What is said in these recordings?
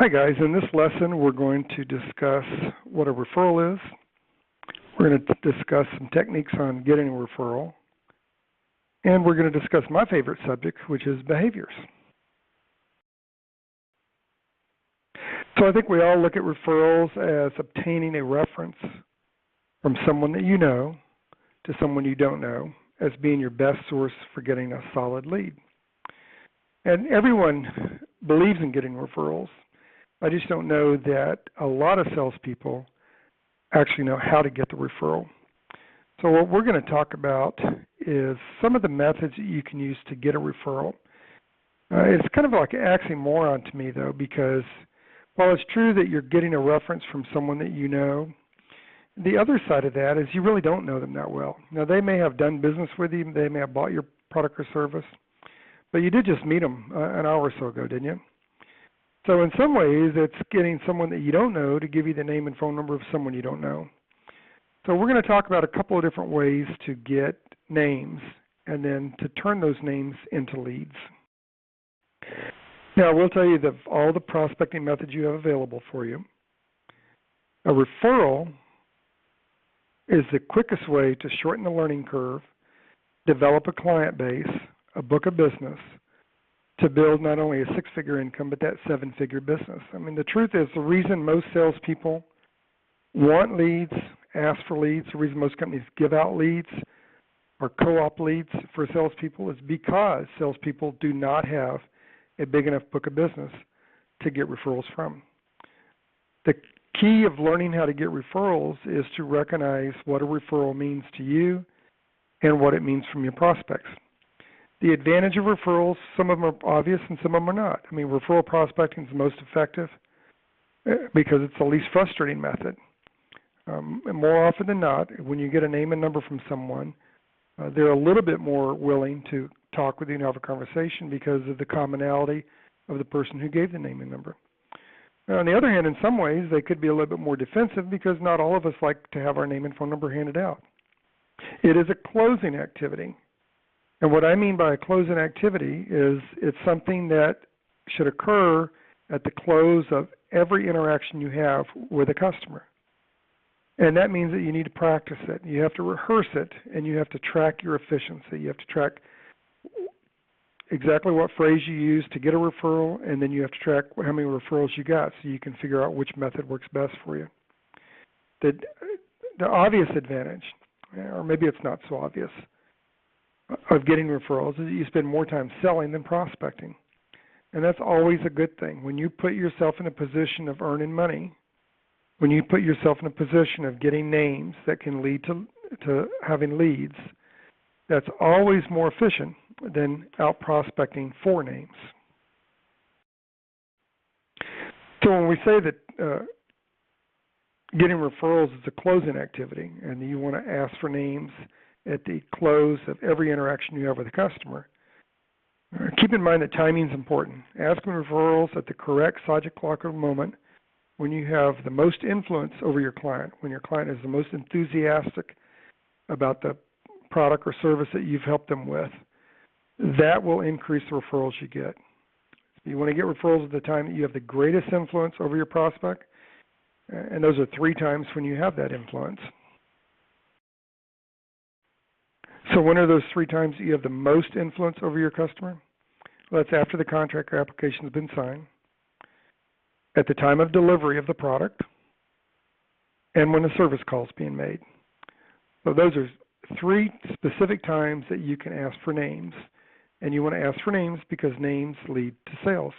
Hi guys, in this lesson we're going to discuss what a referral is. We're going to discuss some techniques on getting a referral. And we're going to discuss my favorite subject, which is behaviors. So I think we all look at referrals as obtaining a reference from someone that you know to someone you don't know as being your best source for getting a solid lead. And everyone believes in getting referrals. I just don't know that a lot of salespeople actually know how to get the referral. So what we're going to talk about is some of the methods that you can use to get a referral. It's kind of like an oxymoron to me, though, because while it's true that you're getting a reference from someone that you know, the other side of that is you really don't know them that well. Now, they may have done business with you. They may have bought your product or service, but you did just meet them an hour or so ago, didn't you? So in some ways, it's getting someone that you don't know to give you the name and phone number of someone you don't know. So we're going to talk about a couple of different ways to get names and then to turn those names into leads. Now, I will tell you that all the prospecting methods you have available for you, a referral is the quickest way to shorten the learning curve, develop a client base, a book of business, to build not only a six-figure income, but that seven-figure business. I mean, the truth is the reason most salespeople want leads, ask for leads, the reason most companies give out leads or co-op leads for salespeople is because salespeople do not have a big enough book of business to get referrals from. The key of learning how to get referrals is to recognize what a referral means to you and what it means from your prospects. The advantage of referrals, some of them are obvious and some of them are not. I mean, referral prospecting is the most effective because it's the least frustrating method. And more often than not, when you get a name and number from someone, they're a little bit more willing to talk with you and have a conversation because of the commonality of the person who gave the name and number. Now, on the other hand, in some ways, they could be a little bit more defensive because not all of us like to have our name and phone number handed out. It is a closing activity. And what I mean by a closing activity is it's something that should occur at the close of every interaction you have with a customer. And that means that you need to practice it. You have to rehearse it, and you have to track your efficiency. You have to track exactly what phrase you use to get a referral, and then you have to track how many referrals you got so you can figure out which method works best for you. The obvious advantage, or maybe it's not so obvious, of getting referrals is that you spend more time selling than prospecting. And that's always a good thing. When you put yourself in a position of earning money, when you put yourself in a position of getting names that can lead to having leads, that's always more efficient than out prospecting for names. So when we say that getting referrals is a closing activity and you want to ask for names at the close of every interaction you have with a customer, keep in mind that timing is important. Asking referrals at the correct logic clock moment when you have the most influence over your client, when your client is the most enthusiastic about the product or service that you've helped them with, that will increase the referrals you get. You want to get referrals at the time that you have the greatest influence over your prospect, and those are 3 times when you have that influence. So when are those 3 times that you have the most influence over your customer? Well, that's after the contract or application has been signed, at the time of delivery of the product, and when a service call is being made. So those are 3 specific times that you can ask for names. And you want to ask for names because names lead to sales.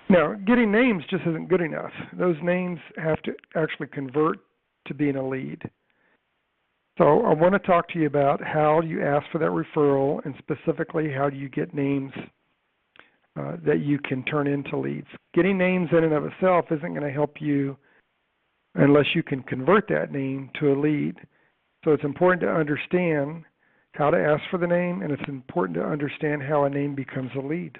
Now, getting names just isn't good enough. Those names have to actually convert to being a lead. So I want to talk to you about how you ask for that referral and specifically how do you get names that you can turn into leads. Getting names in and of itself isn't going to help you unless you can convert that name to a lead. So it's important to understand how to ask for the name, and it's important to understand how a name becomes a lead.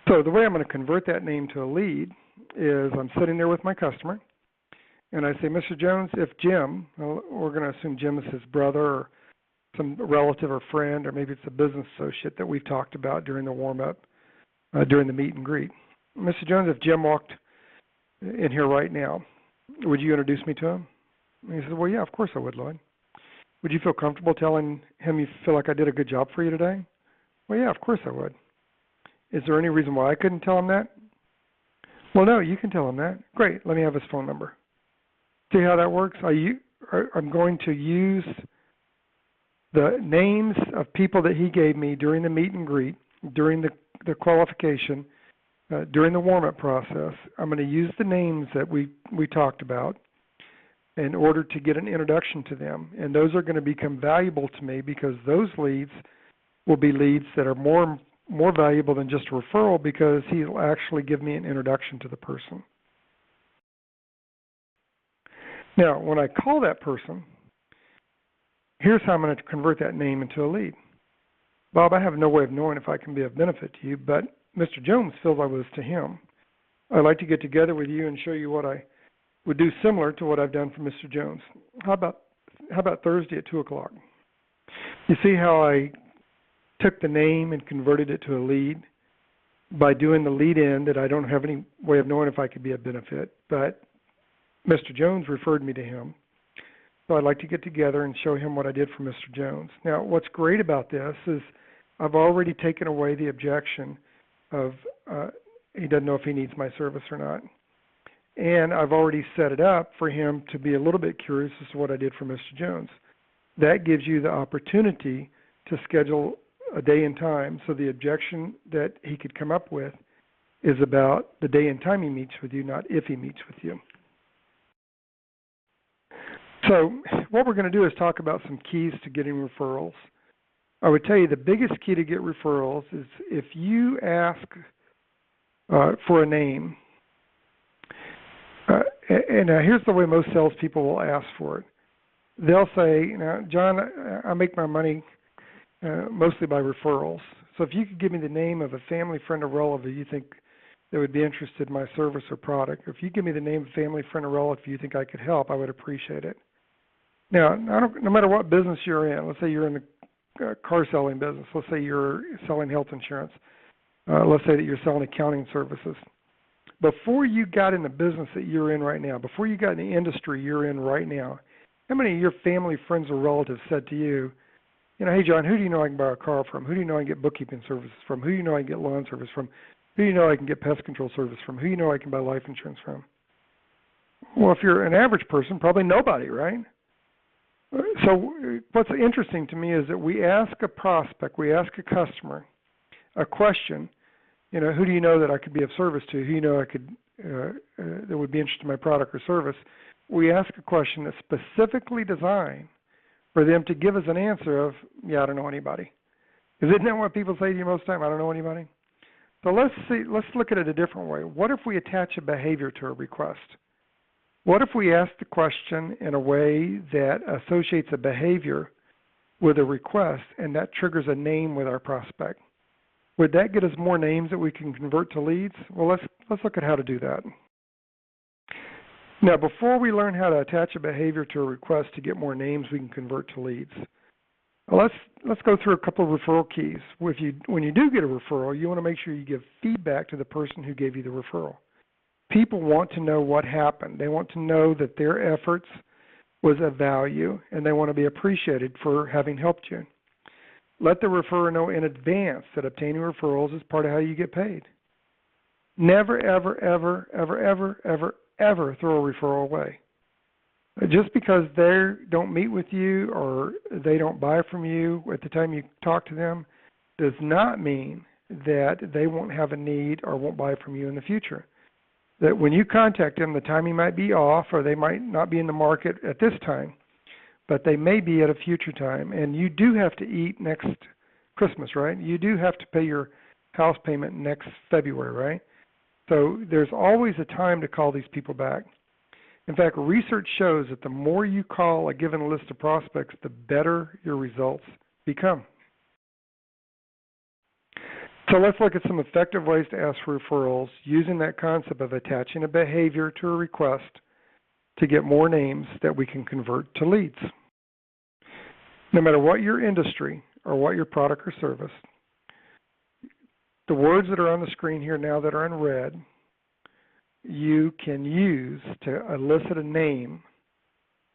So the way I'm going to convert that name to a lead is I'm sitting there with my customer, and I say, Mr. Jones, if Jim, we're going to assume Jim is his brother or some relative or friend, or maybe it's a business associate that we've talked about during the warm-up, during the meet and greet. Mr. Jones, if Jim walked in here right now, would you introduce me to him? And he said, well, yeah, of course I would, Lloyd. Would you feel comfortable telling him you feel like I did a good job for you today? Well, yeah, of course I would. Is there any reason why I couldn't tell him that? Well, no, you can tell him that. Great, let me have his phone number. See how that works? I'm going to use the names of people that he gave me during the meet and greet, during the qualification, during the warm-up process. I'm going to use the names that we talked about in order to get an introduction to them. And those are going to become valuable to me because those leads will be leads that are more valuable than just a referral because he'll actually give me an introduction to the person. Now, when I call that person, here's how I'm going to convert that name into a lead. Bob, I have no way of knowing if I can be of benefit to you, but Mr. Jones feels I was to him. I'd like to get together with you and show you what I would do similar to what I've done for Mr. Jones. How about Thursday at 2 o'clock? You see how I took the name and converted it to a lead by doing the lead in that I don't have any way of knowing if I could be of benefit, but Mr. Jones referred me to him. So I'd like to get together and show him what I did for Mr. Jones. Now, what's great about this is I've already taken away the objection of he doesn't know if he needs my service or not. And I've already set it up for him to be a little bit curious as to what I did for Mr. Jones. That gives you the opportunity to schedule a day and time, so the objection that he could come up with is about the day and time he meets with you, not if he meets with you. So what we're going to do is talk about some keys to getting referrals. I would tell you the biggest key to get referrals is if you ask for a name, and here's the way most salespeople will ask for it. They'll say, John, I make my money mostly by referrals. So if you could give me the name of a family, friend, or relative you think that would be interested in my service or product, or if you give me the name of a family, friend, or relative you think I could help, I would appreciate it. Now, no matter what business you're in, let's say you're in the car selling business, let's say you're selling health insurance, let's say that you're selling accounting services. Before you got in the business that you're in right now, before you got in the industry you're in right now, how many of your family, friends, or relatives said to you, hey, John, who do you know I can buy a car from? Who do you know I can get bookkeeping services from? Who do you know I can get lawn service from? Who do you know I can get pest control service from? Who do you know I can buy life insurance from? Well, if you're an average person, probably nobody, right? So what's interesting to me is that we ask a prospect, we ask a customer a question, who do you know that I could be of service to? Who do you know I could that would be interested in my product or service? We ask a question that's specifically designed for them to give us an answer of, yeah, I don't know anybody. Isn't that what people say to you most of the time? I don't know anybody. So let's look at it a different way. What if we attach a behavior to a request? What if we ask the question in a way that associates a behavior with a request and that triggers a name with our prospect? Would that get us more names that we can convert to leads? Well, let's look at how to do that. Now, before we learn how to attach a behavior to a request to get more names we can convert to leads, let's go through a couple of referral keys. When you do get a referral, you want to make sure you give feedback to the person who gave you the referral. People want to know what happened. They want to know that their efforts was of value, and they want to be appreciated for having helped you. Let the referrer know in advance that obtaining referrals is part of how you get paid. Never, ever, ever, ever, ever, ever, ever throw a referral away. Just because they don't meet with you or they don't buy from you at the time you talk to them does not mean that they won't have a need or won't buy from you in the future. That when you contact them, the timing might be off or they might not be in the market at this time, but they may be at a future time. And you do have to eat next Christmas, right? You do have to pay your house payment next February, right? So there's always a time to call these people back. In fact, research shows that the more you call a given list of prospects, the better your results become. So let's look at some effective ways to ask for referrals using that concept of attaching a behavior to a request to get more names that we can convert to leads. No matter what your industry or what your product or service, the words that are on the screen here now that are in red, you can use to elicit a name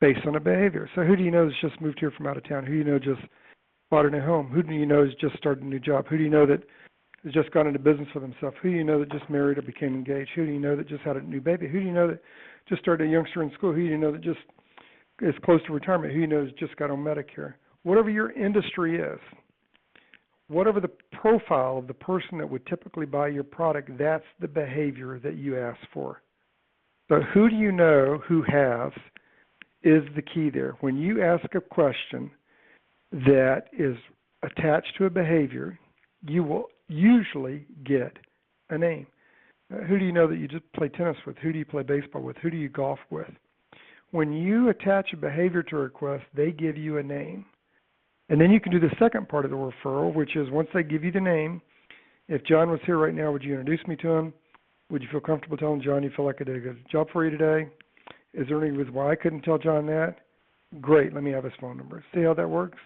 based on a behavior. So who do you know that's just moved here from out of town? Who do you know just bought a new home? Who do you know has just started a new job? Who do you know that has just gone into business for themselves? Who do you know that just married or became engaged? Who do you know that just had a new baby? Who do you know that just started a youngster in school? Who do you know that just is close to retirement? Who do you know has just got on Medicare? Whatever your industry is, whatever the profile of the person that would typically buy your product, that's the behavior that you ask for. So who do you know who has is the key there. When you ask a question that is attached to a behavior, you will usually get a name. Who do you know that you just play tennis with? Who do you play baseball with? Who do you golf with? When you attach a behavior to a request, they give you a name. And then you can do the second part of the referral, which is once they give you the name, if John was here right now, would you introduce me to him? Would you feel comfortable telling John you feel like I did a good job for you today? Is there any reason why I couldn't tell John that? Great, let me have his phone number. See how that works?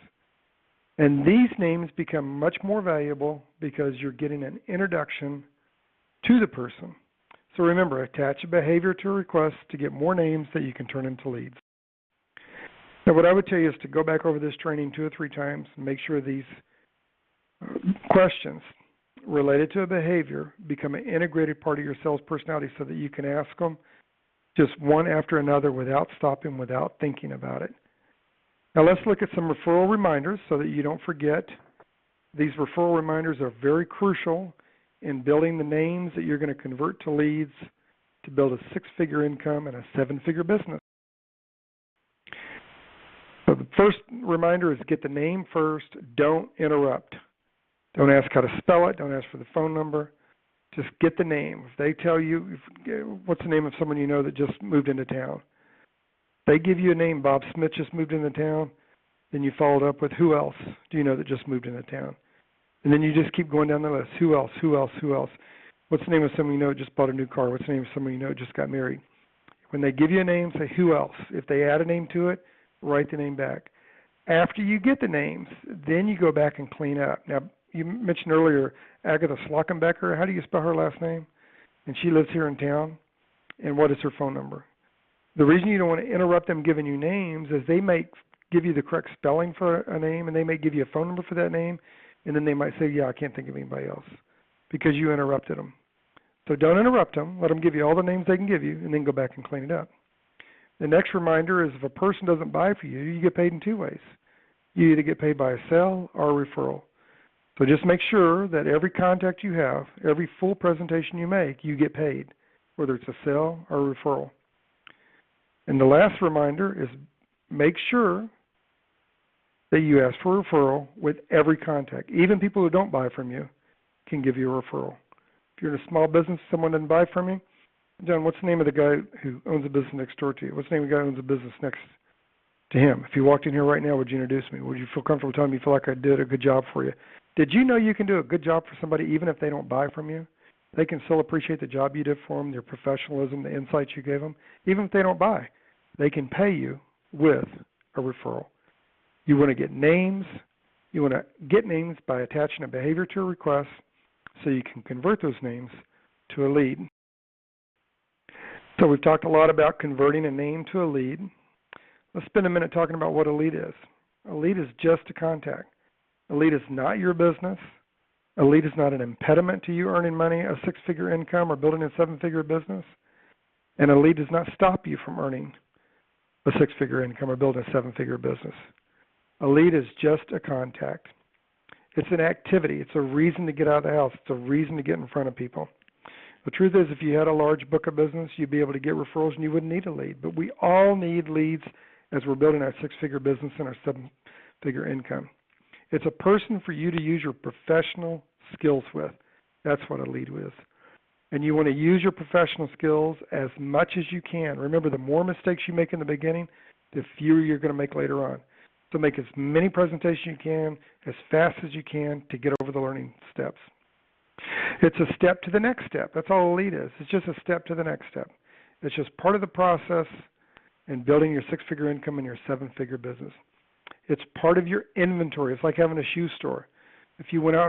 And these names become much more valuable because you're getting an introduction to the person. So remember, attach a behavior to a request to get more names that you can turn into leads. Now, what I would tell you is to go back over this training 2 or 3 times and make sure these questions related to a behavior become an integrated part of your sales personality so that you can ask them just one after another without stopping, without thinking about it. Now, let's look at some referral reminders so that you don't forget. These referral reminders are very crucial in building the names that you're going to convert to leads to build a 6-figure income and a 7-figure business. So the first reminder is get the name first. Don't interrupt. Don't ask how to spell it. Don't ask for the phone number. Just get the name. If they tell you, what's the name of someone you know that just moved into town? They give you a name, Bob Smith just moved into town, then you followed up with who else do you know that just moved into town? And then you just keep going down the list. Who else? Who else? Who else? What's the name of someone you know that just bought a new car? What's the name of someone you know that just got married? When they give you a name, say who else. If they add a name to it, write the name back. After you get the names, then you go back and clean up. Now, you mentioned earlier Agatha Slockenbecker. How do you spell her last name? And she lives here in town. And what is her phone number? The reason you don't want to interrupt them giving you names is they may give you the correct spelling for a name, and they may give you a phone number for that name, and then they might say, yeah, I can't think of anybody else because you interrupted them. So don't interrupt them. Let them give you all the names they can give you, and then go back and clean it up. The next reminder is if a person doesn't buy for you, you get paid in 2 ways. You either get paid by a sale or a referral. So just make sure that every contact you have, every full presentation you make, you get paid, whether it's a sale or a referral. And the last reminder is make sure that you ask for a referral with every contact. Even people who don't buy from you can give you a referral. If you're in a small business, someone doesn't buy from you, John, what's the name of the guy who owns a business next door to you? What's the name of the guy who owns a business next to him? If you walked in here right now, would you introduce me? Would you feel comfortable telling me you feel like I did a good job for you? Did you know you can do a good job for somebody even if they don't buy from you? They can still appreciate the job you did for them, your professionalism, the insights you gave them. Even if they don't buy, they can pay you with a referral. You want to get names. You want to get names by attaching a behavior to a request so you can convert those names to a lead. So we've talked a lot about converting a name to a lead. Let's spend a minute talking about what a lead is. A lead is just a contact. A lead is not your business. A lead is not an impediment to you earning money, a 6-figure income, or building a 7-figure business. And a lead does not stop you from earning a 6-figure income or building a 7-figure business. A lead is just a contact. It's an activity. It's a reason to get out of the house. It's a reason to get in front of people. The truth is, if you had a large book of business, you'd be able to get referrals and you wouldn't need a lead. But we all need leads as we're building our 6-figure business and our 7-figure income. It's a person for you to use your professional skills with. That's what a lead is. And you want to use your professional skills as much as you can. Remember, the more mistakes you make in the beginning, the fewer you're going to make later on. So make as many presentations you can, as fast as you can to get over the learning steps. It's a step to the next step. That's all a lead is. It's just a step to the next step. It's just part of the process in building your 6-figure income and your 7-figure business. It's part of your inventory. It's like having a shoe store. If you went out